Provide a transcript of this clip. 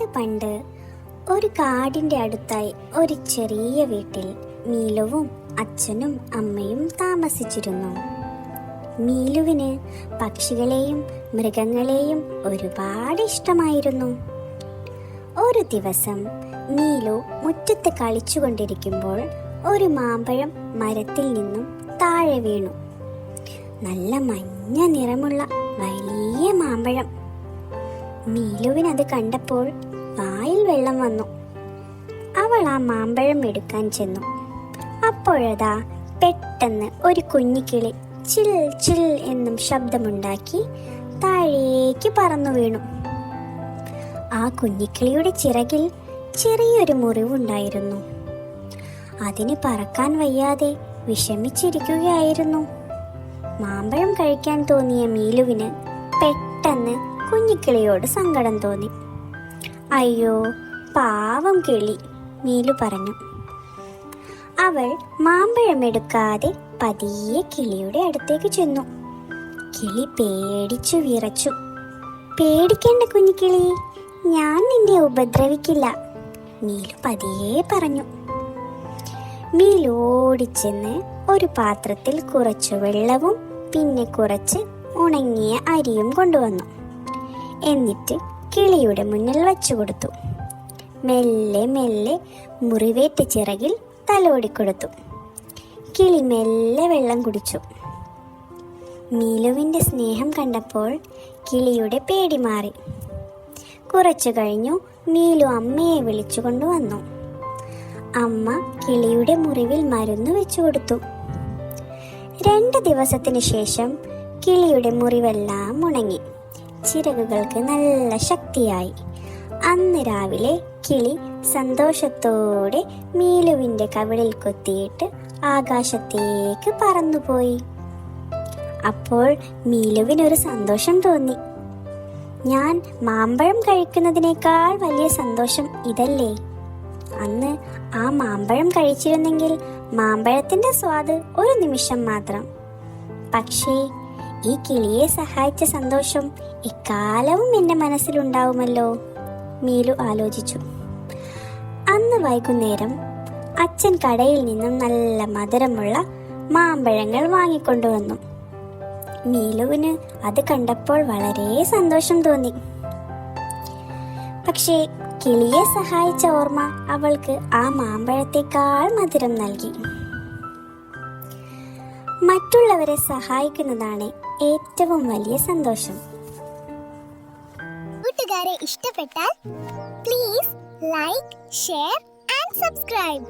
പണ്ട് പണ്ട് ഒരു കാടിന്റെ അടുത്തായി ഒരു ചെറിയ വീട്ടിൽ മീലുവും അച്ഛനും അമ്മയും താമസിച്ചിരുന്നു. മീലുവിന് പക്ഷികളെയും മൃഗങ്ങളെയും ഒരുപാട് ഇഷ്ടമായിരുന്നു. ഒരു ദിവസം മീലു മുറ്റത്ത് കളിച്ചുകൊണ്ടിരിക്കുമ്പോൾ ഒരു മാമ്പഴം മരത്തിൽ നിന്നും താഴെ വീണു. നല്ല മഞ്ഞ നിറമുള്ള വലിയ മാമ്പഴം. മീലുവിനത് കണ്ടപ്പോൾ വായിൽ വെള്ളം വന്നു. അവൾ ആ മാമ്പഴം എടുക്കാൻ ചെന്നു. അപ്പോഴതാ പെട്ടെന്ന് ഒരു കുഞ്ഞിക്കിളി ചിൽ ചിൽ എന്നും ശബ്ദമുണ്ടാക്കി താഴേക്ക് പറന്നു വീണു. ആ കുഞ്ഞിക്കിളിയുടെ ചിറകിൽ ചെറിയൊരു മുറിവുണ്ടായിരുന്നു. അതിന് പറക്കാൻ വയ്യാതെ വിഷമിച്ചിരിക്കുകയായിരുന്നു. മാമ്പഴം കഴിക്കാൻ തോന്നിയ മീലുവിന് പെട്ടെന്ന് കുഞ്ഞിക്കിളിയോട് സങ്കടം തോന്നി. അയ്യോ പാവം കിളി, മീലു പറഞ്ഞു. അവൾ മാമ്പഴം എടുക്കാതെ പതിയെ കിളിയുടെ അടുത്തേക്ക് ചെന്നു. കിളി പേടിച്ചു വിറച്ചു. പേടിക്കേണ്ട കുഞ്ഞിക്കിളി, ഞാൻ നിന്നെ ഉപദ്രവിക്കില്ല, മീലു പതിയെ പറഞ്ഞു. മീലു ഓടിച്ചെന്ന് ഒരു പാത്രത്തിൽ കുറച്ചു വെള്ളവും പിന്നെ കുറച്ച് ഉണങ്ങിയ അരിയും കൊണ്ടുവന്നു. എന്നിട്ട് കിളിയുടെ മുന്നിൽ വച്ചു കൊടുത്തു. മെല്ലെ മെല്ലെ മുറിവേറ്റ ചിറകിൽ തലോടിക്കൊടുത്തു. കിളി മെല്ലെ വെള്ളം കുടിച്ചു. മീലുവിന്റെ സ്നേഹം കണ്ടപ്പോൾ കിളിയുടെ പേടി മാറി. കുറച്ചു കഴിഞ്ഞു മീലു അമ്മയെ വിളിച്ചു കൊണ്ടുവന്നു. അമ്മ കിളിയുടെ മുറിവിൽ മരുന്ന് വെച്ചു കൊടുത്തു. 2 ദിവസത്തിന് ശേഷം കിളിയുടെ മുറിവെല്ലാം ഉണങ്ങി. ചിറകുകൾക്ക് നല്ല ശക്തിയായി. അന്ന് രാവിലെ കിളി സന്തോഷത്തോടെ മീലുവിന്റെ കവിളിൽ കൊത്തിയിട്ട് ആകാശത്തേക്ക് പറന്നുപോയി. അപ്പോൾ മീലുവിനൊരു സന്തോഷം തോന്നി. ഞാൻ മാമ്പഴം കഴിക്കുന്നതിനേക്കാൾ വലിയ സന്തോഷം ഇതല്ലേ. അന്ന് ആ മാമ്പഴം കഴിച്ചിരുന്നെങ്കിൽ മാമ്പഴത്തിന്റെ സ്വാദ് ഒരു നിമിഷം മാത്രം. പക്ഷേ ഈ കിളിയെ സഹായിച്ച സന്തോഷം എക്കാലവും എന്റെ മനസ്സിലുണ്ടാവുമല്ലോ, മീലു ആലോചിച്ചു. അന്ന് വൈകുന്നേരം അച്ഛൻ കടയിൽ നിന്നും നല്ല മധുരമുള്ള മാമ്പഴങ്ങൾ വാങ്ങിക്കൊണ്ടുവന്നു. മീലുവിന് അത് കണ്ടപ്പോൾ വളരെ സന്തോഷം തോന്നി. പക്ഷേ കിളിയെ സഹായിച്ച ഓർമ്മ അവൾക്ക് ആ മാമ്പഴത്തേക്കാൾ മധുരം നൽകി. മറ്റുള്ളവരെ സഹായിക്കുന്നതാണ് ഏറ്റവും വലിയ സന്തോഷം. കൂട്ടുകാരെ ഇഷ്ടപ്പെട്ടാൽ please like, share and subscribe.